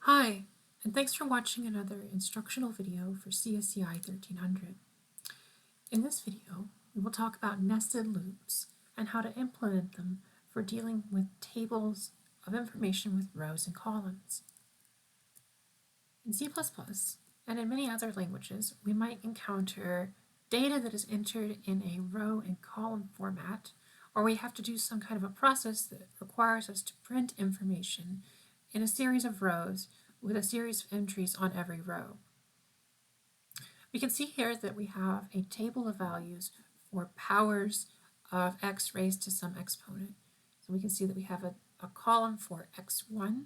Hi, and thanks for watching another instructional video for CSCI 1300. In this video, we will talk about nested loops and how to implement them for dealing with tables of information with rows and columns. In C++ and in many other languages, we might encounter data that is entered in a row and column format, or we have to do some kind of a process that requires us to print information in a series of rows with a series of entries on every row. We can see here that we have a table of values for powers of x raised to some exponent. So we can see that we have a column for x1,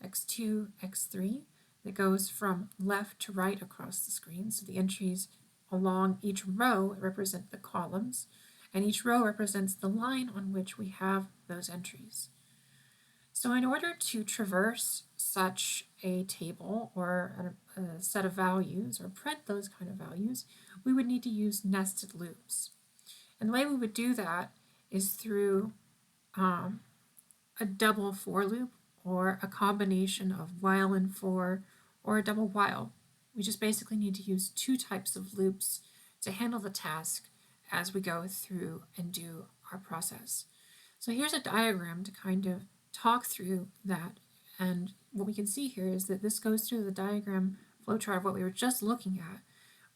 x2, x3 that goes from left to right across the screen. So the entries along each row represent the columns, and each row represents the line on which we have those entries. So in order to traverse such a table or a set of values or print those kind of values, we would need to use nested loops. And the way we would do that is through a double for loop or a combination of while and for or a double while. We just basically need to use two types of loops to handle the task as we go through and do our process. So here's a diagram to kind of talk through that, and what we can see here is that this goes through the diagram flowchart of what we were just looking at,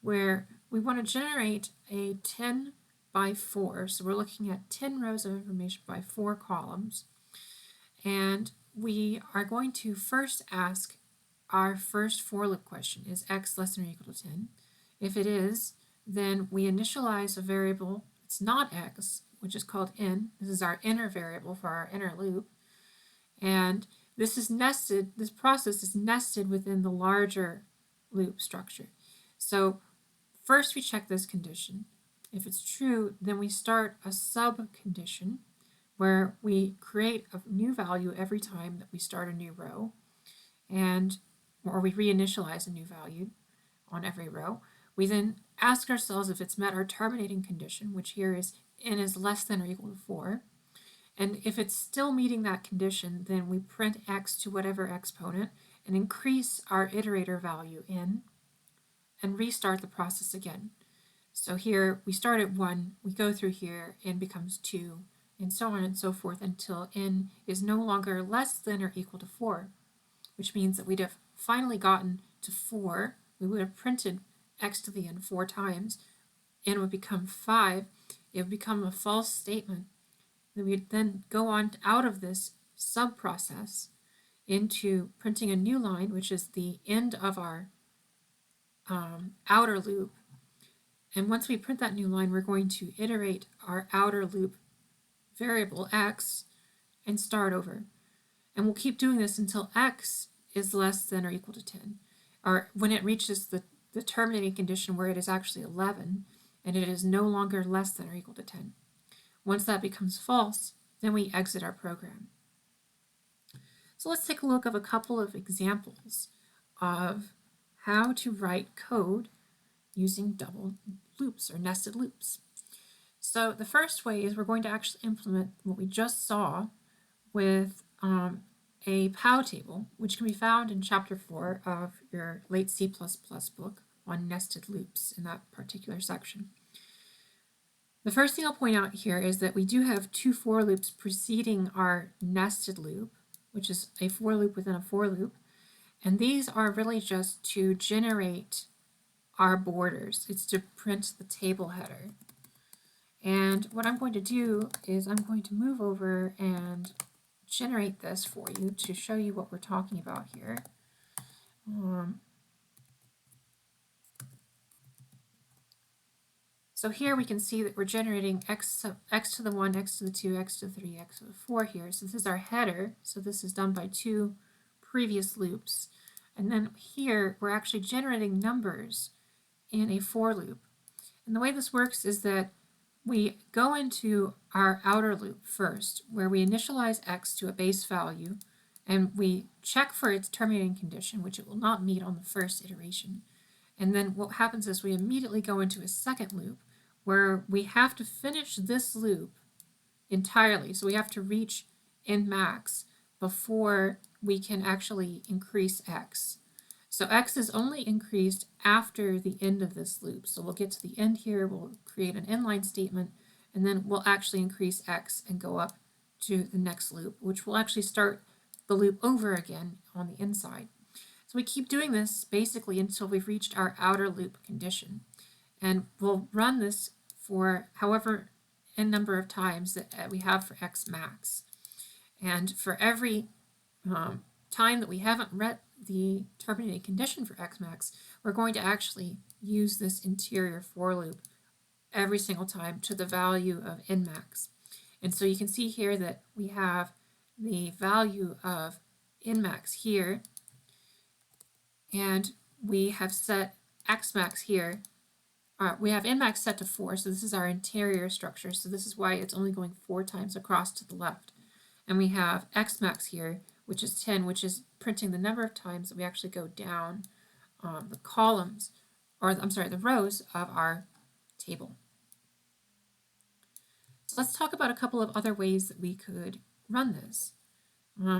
where we want to generate a 10 by 4, so we're looking at 10 rows of information by 4 columns, and we are going to first ask our first for loop question, is x less than or equal to 10? If it is, then we initialize a variable that's not x, which is called in. This is our inner variable for our inner loop. And this is nested, this process is nested within the larger loop structure. So first we check this condition. If it's true, then we start a sub condition where we create a new value every time that we start a new row, or we reinitialize a new value on every row. We then ask ourselves if it's met our terminating condition, which here is n is less than or equal to 4. And if it's still meeting that condition, then we print x to whatever exponent and increase our iterator value n and restart the process again. So here we start at 1, we go through here, n becomes 2, and so on and so forth until n is no longer less than or equal to 4, which means that we'd have finally gotten to 4. We would have printed x to the n 4 times, n would become 5. It would become a false statement. We'd then go on out of this sub-process into printing a new line, which is the end of our outer loop. And once we print that new line, we're going to iterate our outer loop variable x and start over. And we'll keep doing this until x is less than or equal to 10, or when it reaches the terminating condition where it is actually 11 and it is no longer less than or equal to 10. Once that becomes false, then we exit our program. So let's take a look at a couple of examples of how to write code using double loops or nested loops. So the first way is we're going to actually implement what we just saw with a POW table, which can be found in Chapter 4 of your late C++ book on nested loops in that particular section. The first thing I'll point out here is that we do have two for loops preceding our nested loop, which is a for loop within a for loop, and these are really just to generate our borders. It's to print the table header. And what I'm going to do is I'm going to move over and generate this for you to show you what we're talking about here. So here we can see that we're generating x to the 1, x to the 2, x to the 3, x to the 4 here. So this is our header. So this is done by two previous loops. And then here we're actually generating numbers in a for loop. And the way this works is that we go into our outer loop first, where we initialize x to a base value, and we check for its terminating condition, which it will not meet on the first iteration. And then what happens is we immediately go into a second loop, where we have to finish this loop entirely. So we have to reach n max before we can actually increase x. So x is only increased after the end of this loop. So we'll get to the end here, we'll create an inline statement, and then we'll actually increase x and go up to the next loop, which will actually start the loop over again on the inside. So we keep doing this basically until we've reached our outer loop condition. And we'll run this for however n number of times that we have for x max. And for every time that we haven't met the terminating condition for x max, we're going to actually use this interior for loop every single time to the value of n max. And so you can see here that we have the value of n max here, and we have set x max here. We have n max set to 4, so this is our interior structure, so this is why it's only going 4 times across to the left. And we have x max here, which is 10, which is printing the number of times that we actually go down the columns, or I'm sorry, the rows of our table. So let's talk about a couple of other ways that we could run this.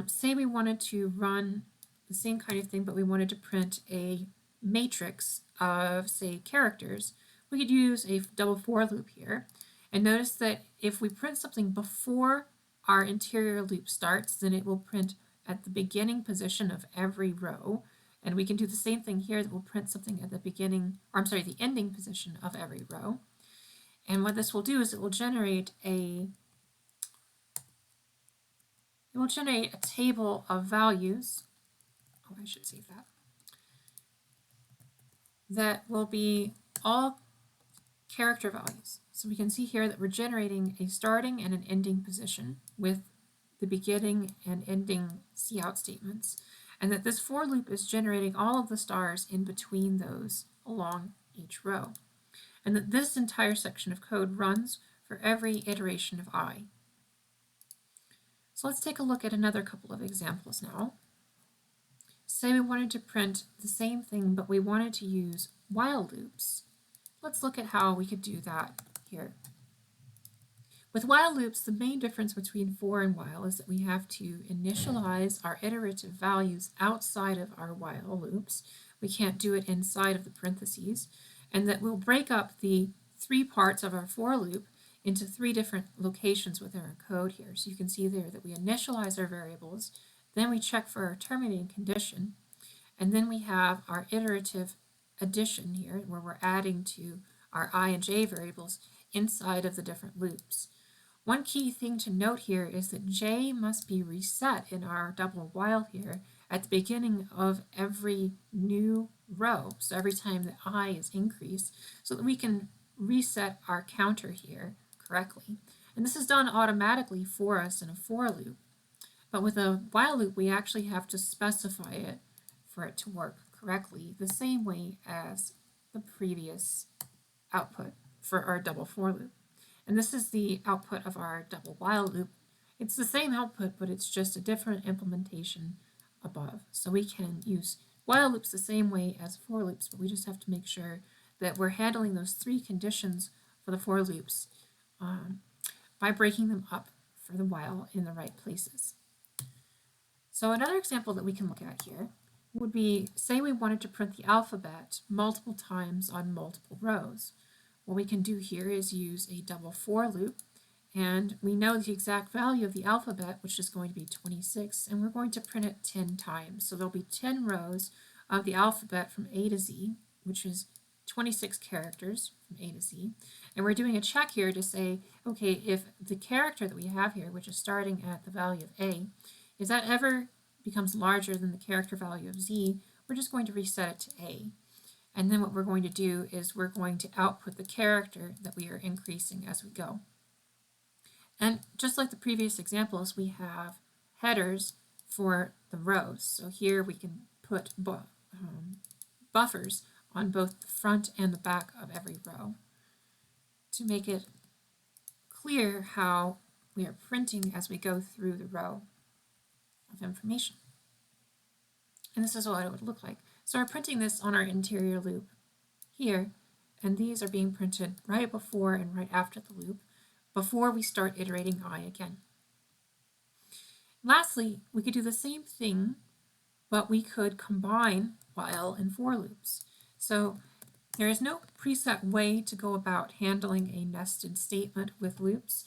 Say we wanted to run the same kind of thing, but we wanted to print a matrix of, say, characters. We could use a double for loop here. And notice that if we print something before our interior loop starts, then it will print at the beginning position of every row. And we can do the same thing here, that we'll print something at the beginning, or I'm sorry, the ending position of every row. And what this will do is it will generate a table of values. Oh, I should save that. That will be all character values. So we can see here that we're generating a starting and an ending position with the beginning and ending cout statements, and that this for loop is generating all of the stars in between those along each row, and that this entire section of code runs for every iteration of I. So let's take a look at another couple of examples now. Say we wanted to print the same thing, but we wanted to use while loops. Let's look at how we could do that here. With while loops, the main difference between for and while is that we have to initialize our iterative values outside of our while loops. We can't do it inside of the parentheses, and that we'll break up the 3 parts of our for loop into 3 different locations within our code here. So you can see there that we initialize our variables, then we check for our terminating condition, and then we have our iterative addition here, where we're adding to our I and j variables inside of the different loops. One key thing to note here is that j must be reset in our double while here at the beginning of every new row, so every time that I is increased, so that we can reset our counter here correctly. And this is done automatically for us in a for loop. But with a while loop, we actually have to specify it for it to work correctly, the same way as the previous output for our double for loop. And this is the output of our double while loop. It's the same output, but it's just a different implementation above. So we can use while loops the same way as for loops, but we just have to make sure that we're handling those 3 conditions for the for loops by breaking them up for the while in the right places. So another example that we can look at here would be, say we wanted to print the alphabet multiple times on multiple rows. What we can do here is use a double for loop, and we know the exact value of the alphabet, which is going to be 26, and we're going to print it 10 times. So there'll be 10 rows of the alphabet from A to Z, which is 26 characters from A to Z. And we're doing a check here to say, okay, if the character that we have here, which is starting at the value of A, if that ever becomes larger than the character value of Z, we're just going to reset it to A. And then what we're going to do is we're going to output the character that we are increasing as we go. And just like the previous examples, we have headers for the rows. So here we can put buffers on both the front and the back of every row to make it clear how we are printing as we go through the row of information. And this is what it would look like. So we're printing this on our interior loop here, and these are being printed right before and right after the loop, before we start iterating I again. Lastly, we could do the same thing, but we could combine while and for loops. So there is no preset way to go about handling a nested statement with loops.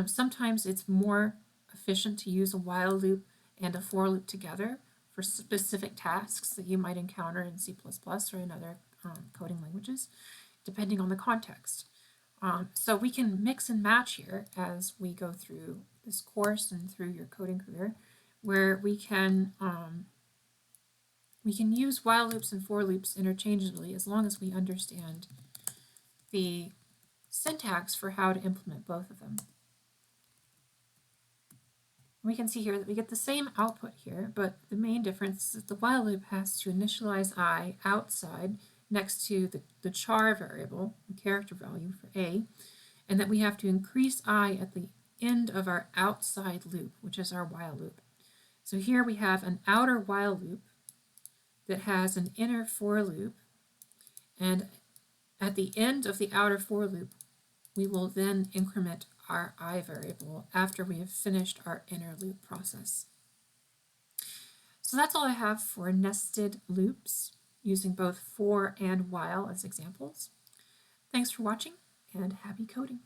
Sometimes it's more efficient to use a while loop and a for loop together for specific tasks that you might encounter in C++ or in other coding languages, depending on the context. So we can mix and match here as we go through this course and through your coding career, where we can use while loops and for loops interchangeably as long as we understand the syntax for how to implement both of them. We can see here that we get the same output here, but the main difference is that the while loop has to initialize I outside next to the char variable, the character value for A, and that we have to increase I at the end of our outside loop, which is our while loop. So here we have an outer while loop that has an inner for loop, and at the end of the outer for loop, we will then increment our I variable after we have finished our inner loop process. So that's all I have for nested loops using both for and while as examples. Thanks for watching, and happy coding.